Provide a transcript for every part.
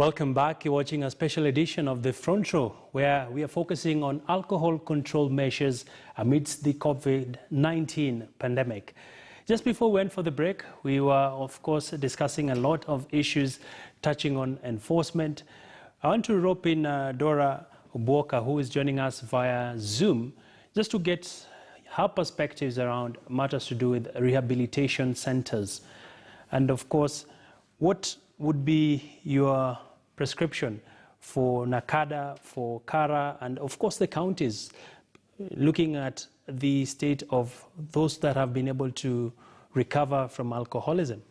Welcome back. You're watching a special edition of The Front Row, where we are focusing on alcohol control measures amidst the COVID-19 pandemic. Just before we went for the break, we were, of course, discussing a lot of issues touching on enforcement. I want to rope in Dora Uboka, who is joining us via Zoom, just to get her perspectives around matters to do with rehabilitation centers. And of course, what would be your prescription for NACADA, for CARA, and of course the counties, looking at the state of those that have been able to recover from alcoholism?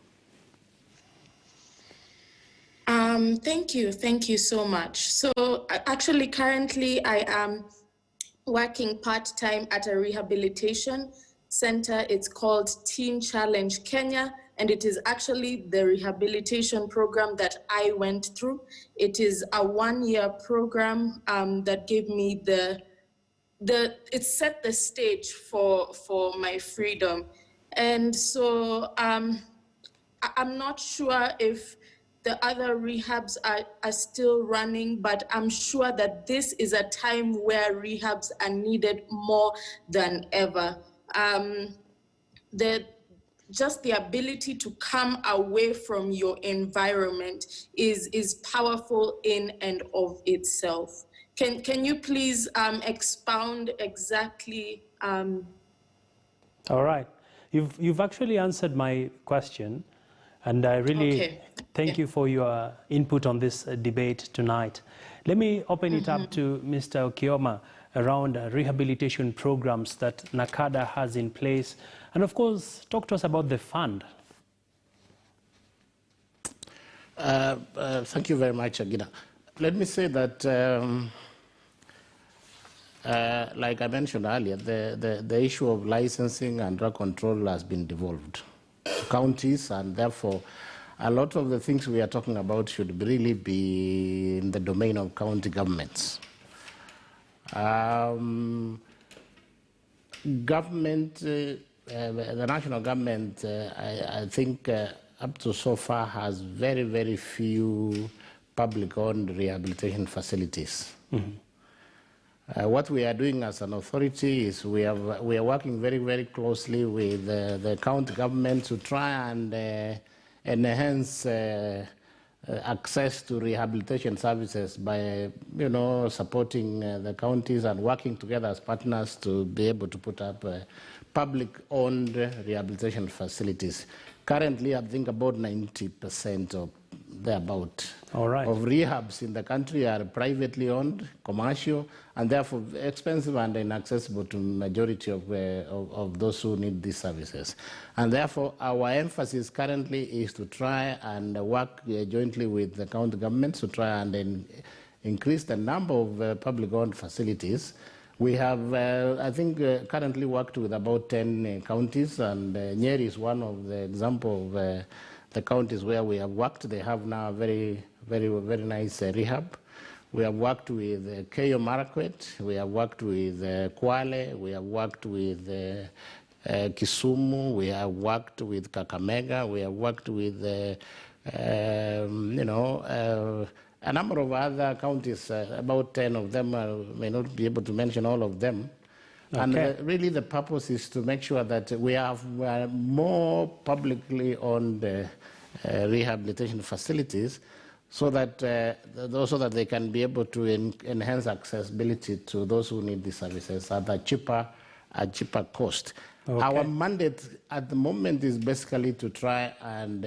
Thank you so much. So actually currently I am working part-time at a rehabilitation center. It's called Teen Challenge Kenya, and it is actually the rehabilitation program that I went through. It is a one-year program that gave me it set the stage for my freedom. And so I'm not sure if the other rehabs are still running, but I'm sure that this is a time where rehabs are needed more than ever. Just the ability to come away from your environment is powerful in and of itself. Can you please expound exactly? All right. You've actually answered my question, and I really thank you for your input on this debate tonight. Let me open it up to Mr. Okioma around rehabilitation programs that NACADA has in place. And of course, talk to us about the fund. Thank you very much, Agina. Let me say that, like I mentioned earlier, the issue of licensing and drug control has been devolved to counties, and therefore a lot of the things we are talking about should really be in the domain of county governments. The national government, I think, up to so far has very, very few public-owned rehabilitation facilities. What we are doing as an authority is we are working very, very closely with the county government to try and enhance access to rehabilitation services by, supporting the counties and working together as partners to be able to put up public-owned rehabilitation facilities. Currently, I think about 90% of thereabout of rehabs in the country are privately owned, commercial, and therefore expensive and inaccessible to majority of those who need these services. And therefore, our emphasis currently is to try and work jointly with the county governments to try and increase the number of public-owned facilities. We have, I think, currently worked with about 10 counties, and Nyeri is one of the example of the counties where we have worked. They have now a very, very, very nice rehab. We have worked with Keyo Marakwet, we have worked with Kwale, we have worked with Kisumu, we have worked with Kakamega, we have worked with, a number of other counties, about 10 of them. I may not be able to mention all of them. Okay. And really the purpose is to make sure that we have more publicly owned rehabilitation facilities so that they can be able to enhance accessibility to those who need these services at a cheaper cost. Okay. Our mandate at the moment is basically to try and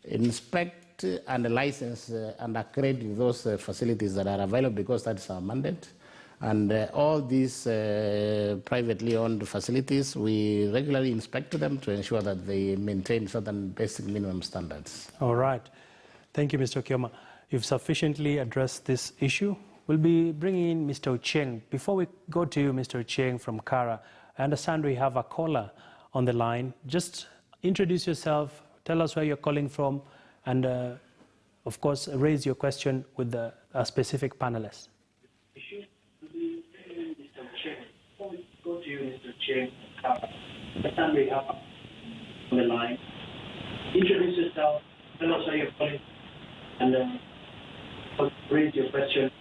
inspect and license and accredit those facilities that are available, because that's our mandate. And all these privately owned facilities, we regularly inspect them to ensure that they maintain certain basic minimum standards. All right. Thank you, Mr. Okioma. You've sufficiently addressed this issue. We'll be bringing in Mr. Ocheng. Before we go to you, Mr. Ocheng from CARA, I understand we have a caller on the line. Just introduce yourself, tell us where you're calling from, and of course, raise your question with a specific panelist. Go to you, Mr. Chair. Understand we have on the line. Introduce yourself, tell us where you're calling, and raise your question.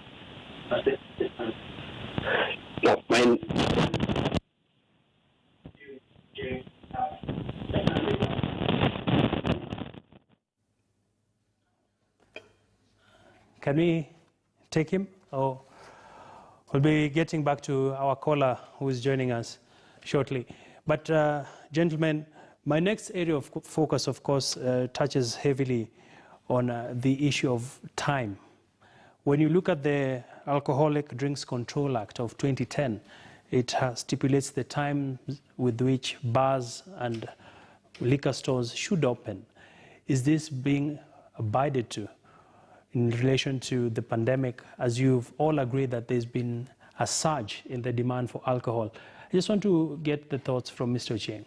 No, mine. Can we take him? Or we'll be getting back to our caller who is joining us shortly. But gentlemen, my next area of focus, of course, touches heavily on the issue of time. When you look at the Alcoholic Drinks Control Act of 2010, it stipulates the time with which bars and liquor stores should open. Is this being abided to in relation to the pandemic, as you've all agreed that there's been a surge in the demand for alcohol? I just want to get the thoughts from Mr. Cheng.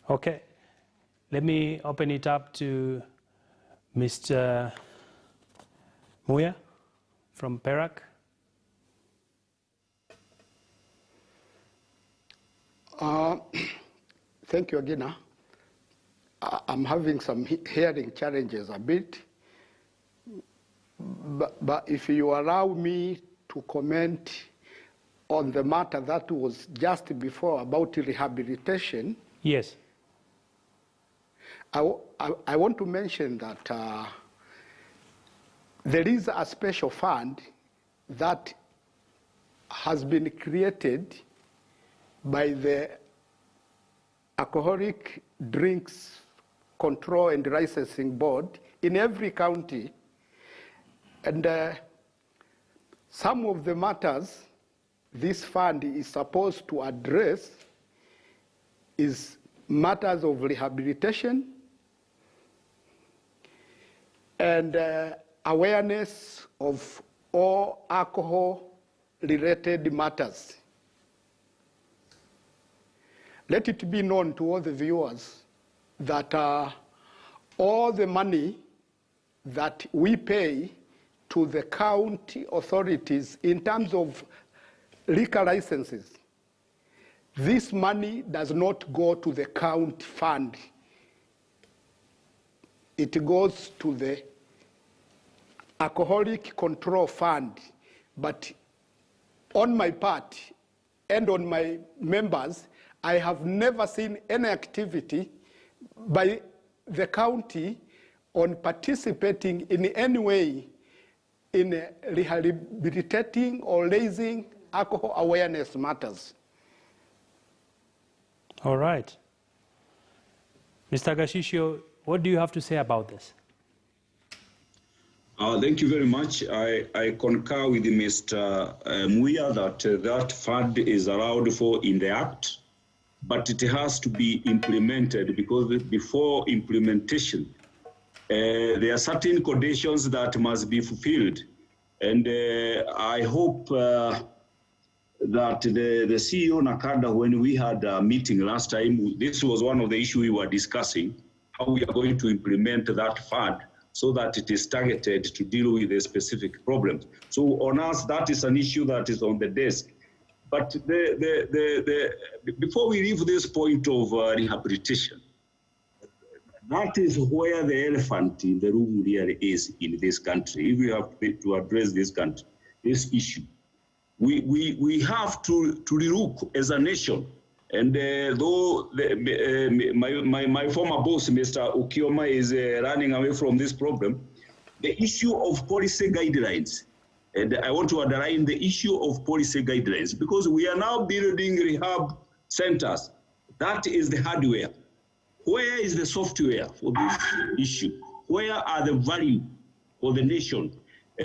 Okay, let me open it up to Mr. Muya from Perak. Thank you again. I'm having some hearing challenges a bit, but if you allow me to comment on the matter that was just before about rehabilitation. Yes. I want to mention that there is a special fund that has been created by the Alcoholic Drinks Control and Licensing Board in every county. And some of the matters this fund is supposed to address is matters of rehabilitation and awareness of all alcohol-related matters. Let it be known to all the viewers that all the money that we pay to the county authorities in terms of liquor licenses, this money does not go to the county fund. It goes to the Alcoholic Control Fund. But on my part and on my members, I have never seen any activity by the county on participating in any way in rehabilitating or raising alcohol awareness matters. All right. Mr. Gashishio, what do you have to say about this? Thank you very much. I concur with Mr. Muya that that fund is allowed for in the Act, but it has to be implemented, because before implementation, there are certain conditions that must be fulfilled. And I hope that the CEO Nakada, when we had a meeting last time, this was one of the issues we were discussing, how we are going to implement that fund so that it is targeted to deal with the specific problems. So on us, that is an issue that is on the desk. But before we leave this point of rehabilitation, that is where the elephant in the room really is in this country. If we have to address this issue, we have to relook as a nation. And though my former boss, Mr. Ukioma, is running away from this problem, the issue of policy guidelines, and I want to underline the issue of policy guidelines, because we are now building rehab centers. That is the hardware. Where is the software for this issue? Where are the value for the nation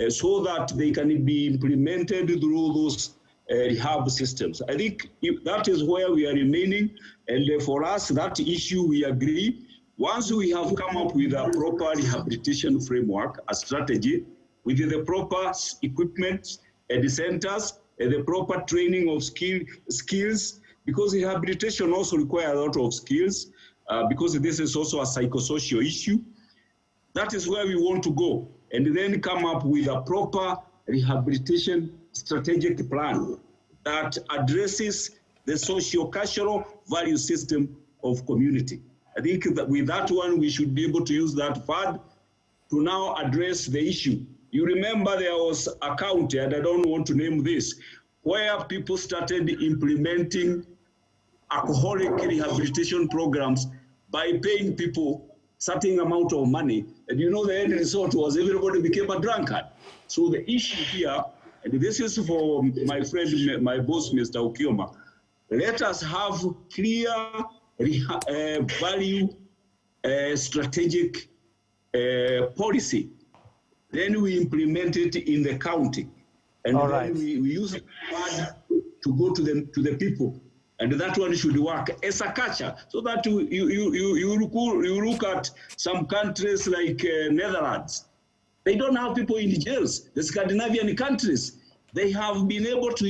so that they can be implemented through those rehab systems? I think that is where we are remaining. And for us, that issue, we agree. Once we have come up with a proper rehabilitation framework, a strategy, with the proper equipment at the centers, and the proper training of skills, because rehabilitation also requires a lot of skills, because this is also a psychosocial issue. That is where we want to go, and then come up with a proper rehabilitation strategic plan that addresses the socio-cultural value system of community. I think that with that one, we should be able to use that fund to now address the issue. You remember there was a county, and I don't want to name this, where people started implementing alcoholic rehabilitation programs by paying people certain amount of money. And you know, the end result was everybody became a drunkard. So the issue here, and this is for my friend, my boss, Mr. Okioma, let us have clear value strategic policy. Then we implement it in the county. And All then right. we use it to go to the people. And that one should work as a culture, so that you look at some countries like Netherlands. They don't have people in jails. The Scandinavian countries, they have been able to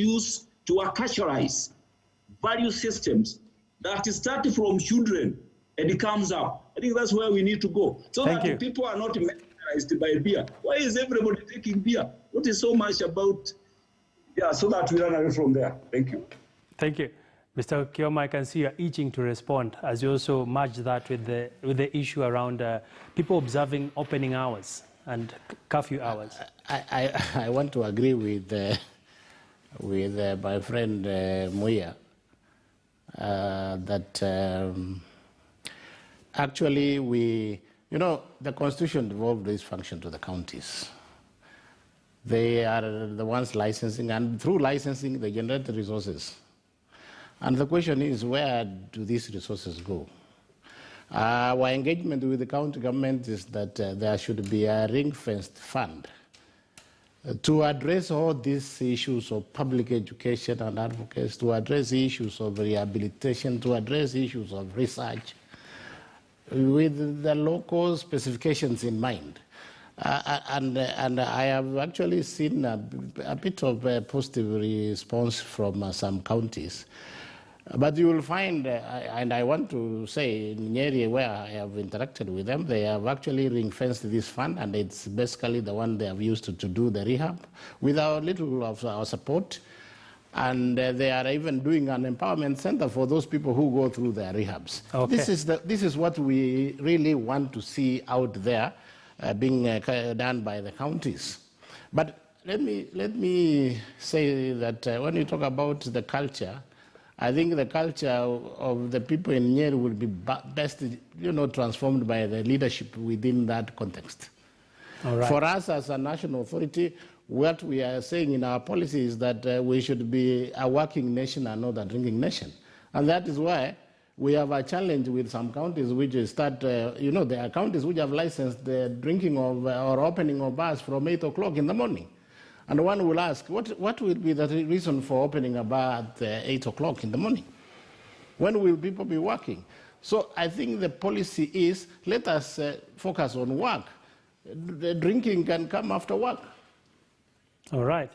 culturalize value systems that start from children and it comes up. I think that's where we need to go. So Thank that you. people are not mesmerized by beer. Why is everybody taking beer? What is so much about, so that we run away from there. Thank you. Thank you. Mr. Kioma, I can see you're itching to respond as you also merge that with the issue around people observing opening hours and curfew hours. I want to agree with my friend Muya that actually the Constitution devolved this function to the counties. They are the ones licensing, and through licensing they generate the resources. And the question is, where do these resources go? Our engagement with the county government is that there should be a ring-fenced fund to address all these issues of public education and advocacy, to address issues of rehabilitation, to address issues of research, with the local specifications in mind. And I have actually seen a bit of a positive response from some counties. But you will find, and I want to say, in Nyeri, where I have interacted with them, they have actually ring-fenced this fund, and it's basically the one they have used to do the rehab, with a little of our support. And they are even doing an empowerment center for those people who go through their rehabs. Okay. This is what we really want to see out there being done by the counties. But let me say that when you talk about the culture, I think the culture of the people in Nyeri will be best, transformed by the leadership within that context. All right. For us as a national authority, what we are saying in our policy is that we should be a working nation and not a drinking nation. And that is why we have a challenge with some counties which start, there are counties which have licensed the drinking of or opening of bars from 8 o'clock in the morning. And one will ask, what will be the reason for opening a bar at 8 o'clock in the morning? When will people be working? So I think the policy is, let us focus on work. The drinking can come after work. All right.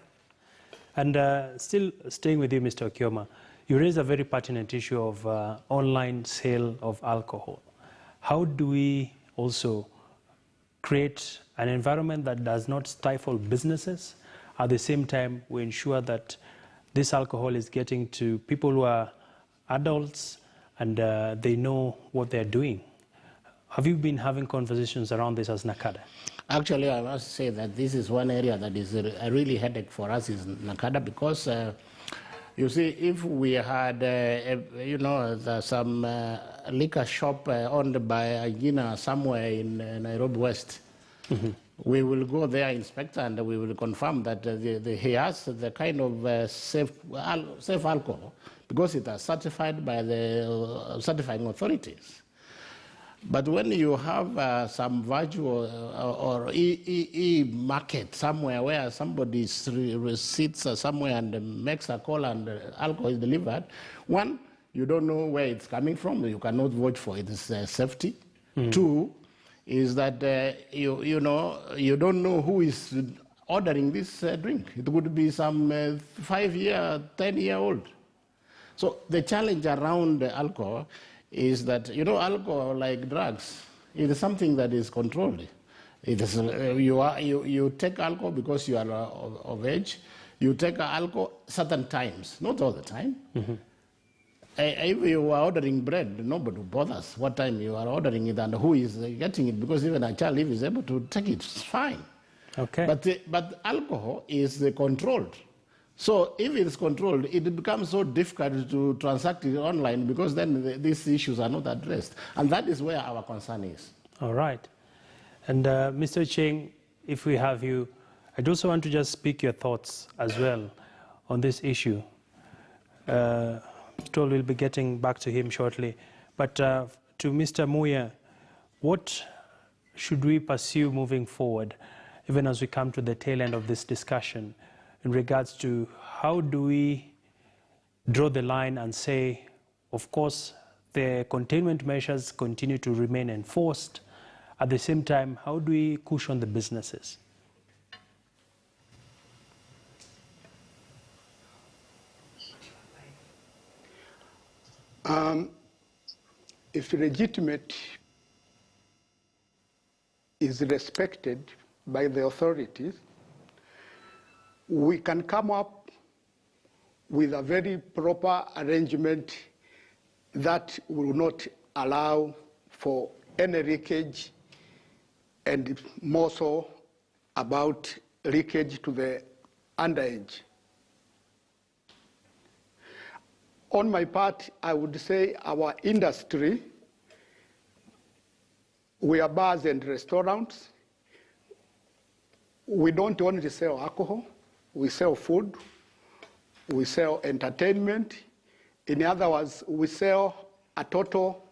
And still staying with you, Mr. Okioma, you raised a very pertinent issue of online sale of alcohol. How do we also create an environment that does not stifle businesses? At the same time, we ensure that this alcohol is getting to people who are adults and they know what they're doing. Have you been having conversations around this as NACADA? Actually, I must say that this is one area that is a really headache for us is NACADA, because you see, if we had, some liquor shop owned by a Gina somewhere in Nairobi West, we will go there, inspect, and we will confirm that he has the kind of safe alcohol, because it is certified by the certifying authorities. But when you have some virtual or e-market somewhere where somebody sits somewhere and makes a call and alcohol is delivered, one, you don't know where it's coming from. You cannot vouch for its safety. Two, is that you don't know who is ordering this drink. It would be some 5-year, 10-year-old. So the challenge around alcohol is that, alcohol, like drugs, it is something that is controlled. It is, you take alcohol because you are of age. You take alcohol certain times, not all the time. If you are ordering bread, nobody bothers what time you are ordering it and who is getting it, because even a child, if is able to take it, it's fine. Okay. But alcohol is controlled. So if it is controlled, it becomes so difficult to transact it online, because then these issues are not addressed. And that is where our concern is. All right. And Mr. Cheng, if we have you, I'd also want to just speak your thoughts as well on this issue. Stoll will be getting back to him shortly. But to Mr. Muya, what should we pursue moving forward, even as we come to the tail end of this discussion, in regards to how do we draw the line and say, of course, the containment measures continue to remain enforced. At the same time, how do we cushion the businesses? If legitimate is respected by the authorities, we can come up with a very proper arrangement that will not allow for any leakage, and more so about leakage to the underage. On my part, I would say our industry, we are bars and restaurants. We don't only sell alcohol, we sell food, we sell entertainment. In other words, we sell a total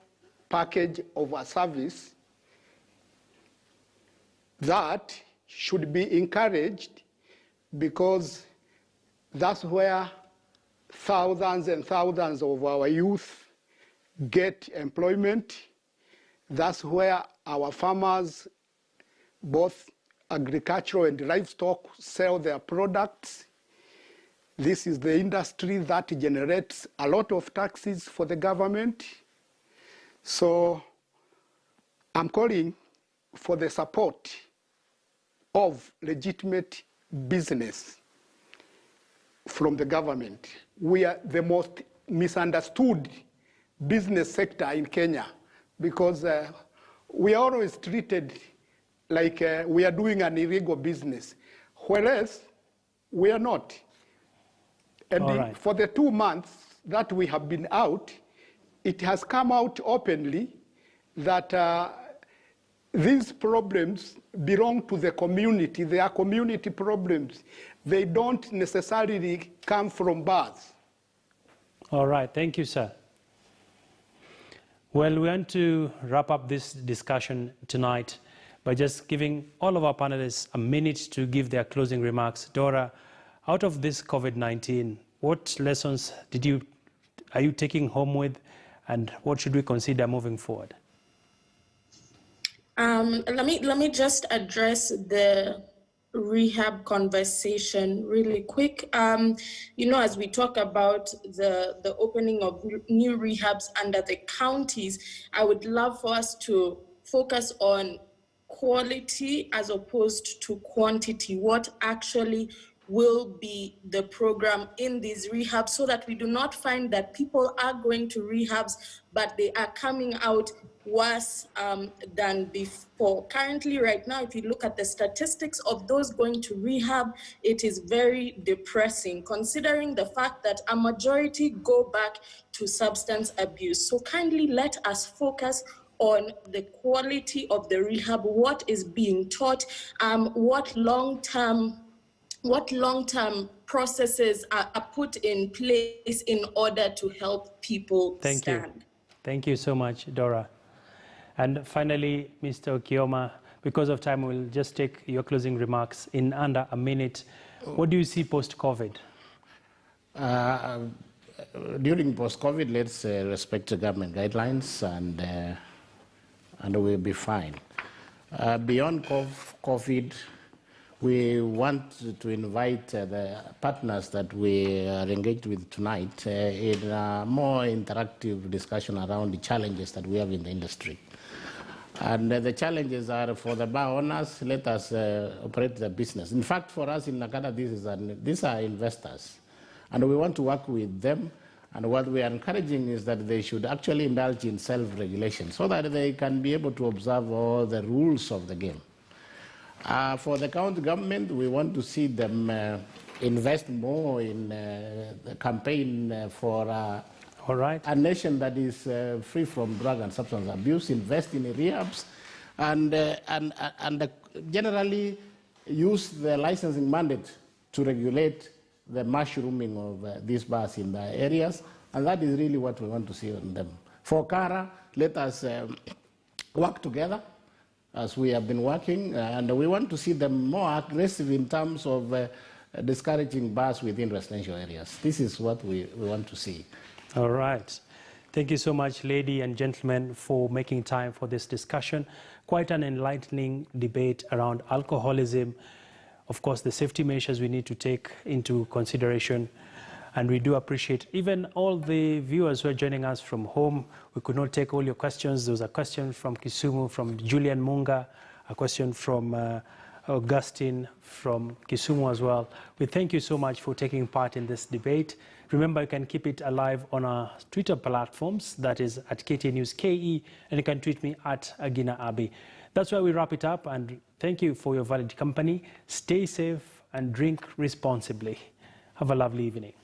package of a service that should be encouraged, because that's where thousands and thousands of our youth get employment. That's where our farmers, both agricultural and livestock, sell their products. This is the industry that generates a lot of taxes for the government. So I'm calling for the support of legitimate business from the government. We are the most misunderstood business sector in Kenya, because we are always treated like we are doing an illegal business, whereas we are not. And for the 2 months that we have been out, it has come out openly that these problems belong to the community. They are community problems. They don't necessarily come from bars. All right, thank you, sir. Well, we want to wrap up this discussion tonight by just giving all of our panelists a minute to give their closing remarks. Dora, out of this COVID-19, what lessons are you taking home with, and what should we consider moving forward? Let me just address the rehab conversation really quick. As we talk about the opening of new rehabs under the counties, I would love for us to focus on quality as opposed to quantity. What actually will be the program in these rehabs, so that we do not find that people are going to rehabs, but they are coming out worse than before. Currently, right now, if you look at the statistics of those going to rehab, it is very depressing, considering the fact that a majority go back to substance abuse. So kindly let us focus on the quality of the rehab, what is being taught, what long-term processes are put in place in order to help people stand. Thank you so much, Dora. And finally, Mr. Okioma, because of time, we'll just take your closing remarks in under a minute. What do you see post-COVID? During post-COVID, let's respect the government guidelines, and we'll be fine. Beyond COVID, we want to invite the partners that we are engaged with tonight in a more interactive discussion around the challenges that we have in the industry. And the challenges are for the bar owners, let us operate the business. In fact, for us in Nakada, these are investors. And we want to work with them And what we are encouraging is that they should actually indulge in self-regulation so that they can be able to observe all the rules of the game. For the county government, we want to see them invest more in the campaign for All right. a nation that is free from drug and substance abuse, invest in rehabs, and generally use the licensing mandate to regulate the mushrooming of these bars in the areas, and that is really what we want to see on them. For Kara, let us work together as we have been working, and we want to see them more aggressive in terms of discouraging bars within residential areas. This is what we want to see. All right. Thank you so much, ladies and gentlemen, for making time for this discussion. Quite an enlightening debate around alcoholism. Of course, the safety measures we need to take into consideration. And we do appreciate even all the viewers who are joining us from home. We could not take all your questions. There was a question from Kisumu, from Julian Munga, a question from Augustine from Kisumu as well. We thank you so much for taking part in this debate. Remember, you can keep it alive on our Twitter platforms, that is at KTN News KE, and you can tweet me at Agina Abi. That's where we wrap it up, and thank you for your valid company. Stay safe and drink responsibly. Have a lovely evening.